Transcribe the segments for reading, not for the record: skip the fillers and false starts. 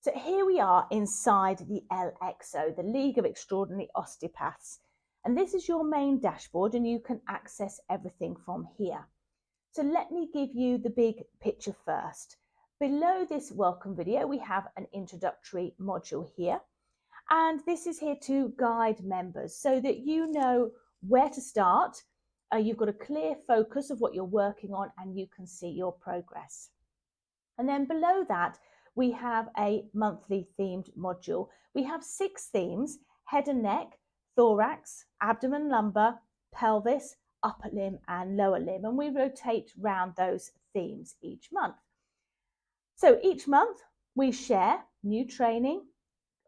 So here we are inside the LXO, the League of Extraordinary Osteopaths. And this is your main dashboard and you can access everything from here. So let me give you the big picture first. Below this welcome video, we have an introductory module here. And this is here to guide members so that you know where to start. You've got a clear focus of what you're working on and you can see your progress. And then below that, we have a monthly themed module. We have 6 themes: head and neck, thorax, abdomen, lumbar, pelvis, upper limb and lower limb. And we rotate round those themes each month. So each month we share new training,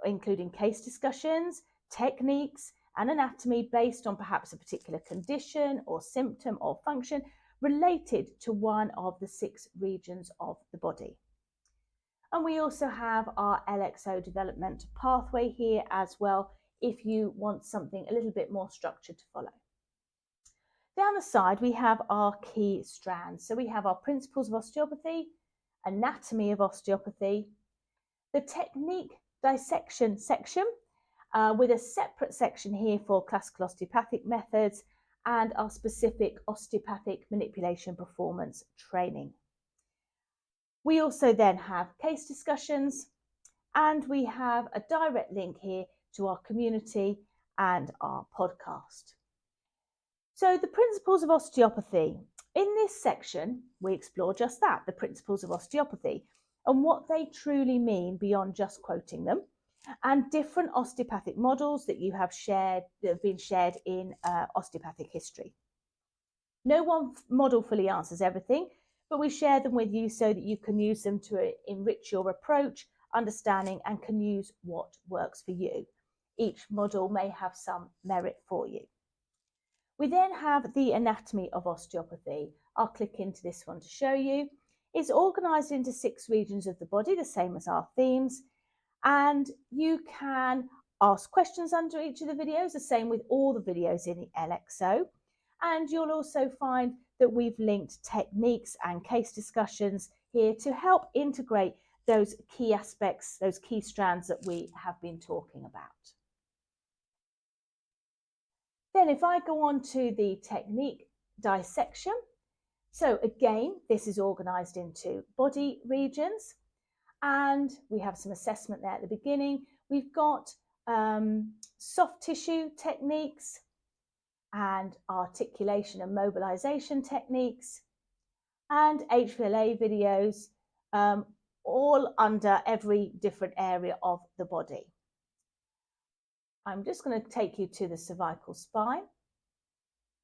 including case discussions, techniques and anatomy based on perhaps a particular condition or symptom or function related to one of the 6 regions of the body. And we also have our LXO development pathway here as well, if you want something a little bit more structured to follow. Down the side, we have our key strands. So we have our principles of osteopathy, anatomy of osteopathy, the technique dissection section, with a separate section here for classical osteopathic methods and our specific osteopathic manipulation performance training. We also then have case discussions and we have a direct link here to our community and our podcast. So the principles of osteopathy. In this section, we explore just that, the principles of osteopathy and what they truly mean beyond just quoting them, and different osteopathic models that you have shared, that have been shared in osteopathic history. No one model fully answers everything, but we share them with you so that you can use them to enrich your approach, understanding, and can use what works for you. Each model may have some merit for you. We then have the anatomy of osteopathy. I'll click into this one to show you. It's organised into 6 regions of the body, the same as our themes, and you can ask questions under each of the videos, the same with all the videos in the LXO. And you'll also find that we've linked techniques and case discussions here to help integrate those key aspects, those key strands that we have been talking about. Then if I go on to the technique dissection, so again, this is organised into body regions and we have some assessment there at the beginning. We've got soft tissue techniques and articulation and mobilization techniques and HVLA videos, all under every different area of the body. I'm just going to take you to the cervical spine.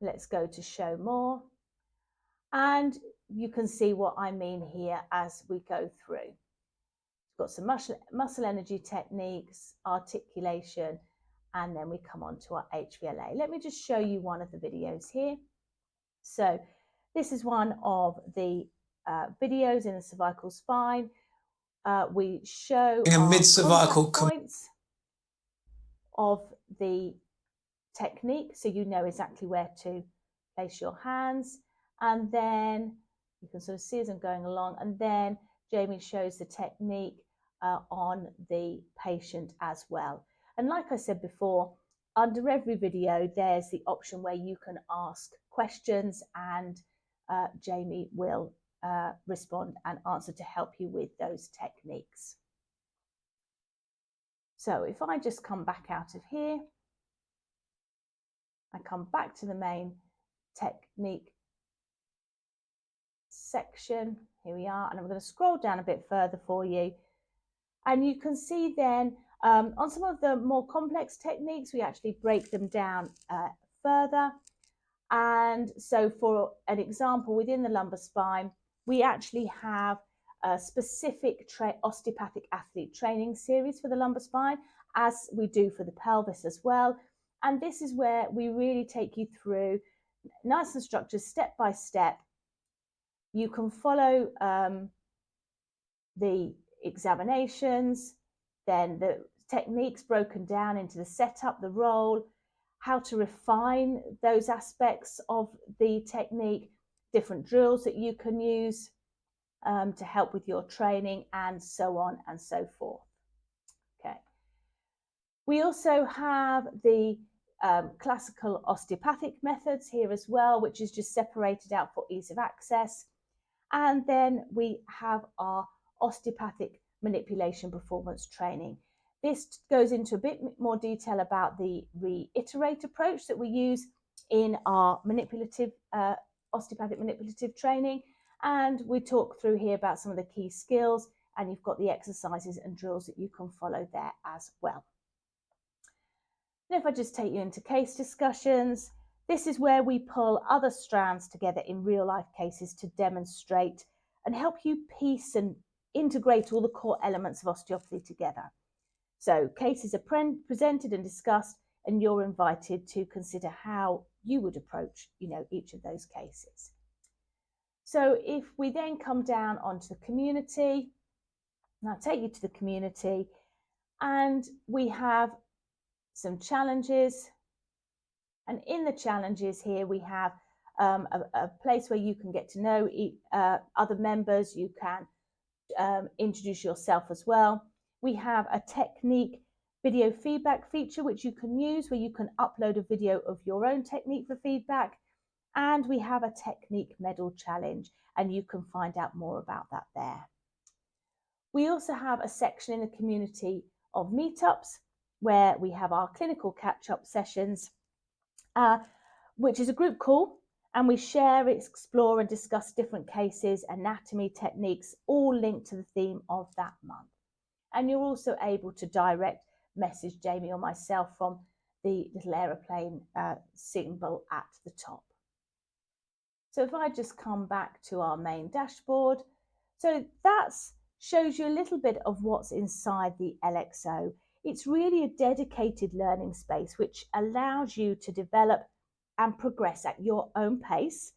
Let's go to show more. And you can see what I mean here as we go through. We've got some muscle energy techniques, articulation, and then we come on to our HVLA. Let me just show you one of the videos here. So this is one of the videos in the cervical spine. We show mid-cervical points of the technique, so you know exactly where to place your hands, and then you can sort of see as I'm going along, and then Jamie shows the technique on the patient as well. And like I said before, under every video there's the option where you can ask questions and Jamie will respond and answer to help you with those techniques. So if I just come back out of here, I come back to the main technique section. Here we are, and I'm going to scroll down a bit further for you. And you can see then on some of the more complex techniques, we actually break them down further. And so for an example, within the lumbar spine, we actually have a specific osteopathic athlete training series for the lumbar spine, as we do for the pelvis as well. And this is where we really take you through nice and structured, step by step. You can follow the examinations, then the techniques broken down into the setup, the role, how to refine those aspects of the technique, different drills that you can use to help with your training, and so on and so forth. We also have the classical osteopathic methods here as well, which is just separated out for ease of access. And then we have our osteopathic manipulation performance training. This goes into a bit more detail about the reiterate approach that we use in our manipulative osteopathic manipulative training. And we talk through here about some of the key skills, and you've got the exercises and drills that you can follow there as well. And if I just take you into case discussions, this is where we pull other strands together in real life cases to demonstrate and help you piece and integrate all the core elements of osteopathy together. So cases are presented and discussed, and you're invited to consider how you would approach, each of those cases. So if we then come down onto the community, and I'll take you to the community, and we have some challenges. And in the challenges here, we have a place where you can get to know other members. You can introduce yourself as well. We have a technique video feedback feature, which you can use, where you can upload a video of your own technique for feedback. And we have a technique medal challenge, and you can find out more about that there. We also have a section in the community of meetups, where we have our clinical catch-up sessions, which is a group call, and we share, explore and discuss different cases, anatomy, techniques, all linked to the theme of that month. And you're also able to direct message Jamie or myself from the little aeroplane symbol at the top. So if I just come back to our main dashboard, so that shows you a little bit of what's inside the LXO. It's really a dedicated learning space which allows you to develop and progress at your own pace,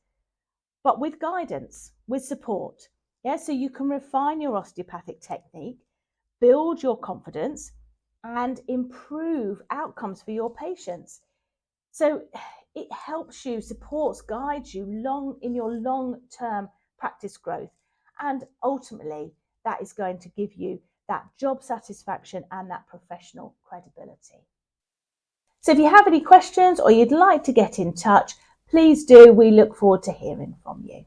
but with guidance, with support. Yeah, so you can refine your osteopathic technique, build your confidence, and improve outcomes for your patients. So it helps you, supports, guides you in your long-term practice growth, and ultimately that is going to give you that job satisfaction and that professional credibility. So if you have any questions or you'd like to get in touch, please do. We look forward to hearing from you.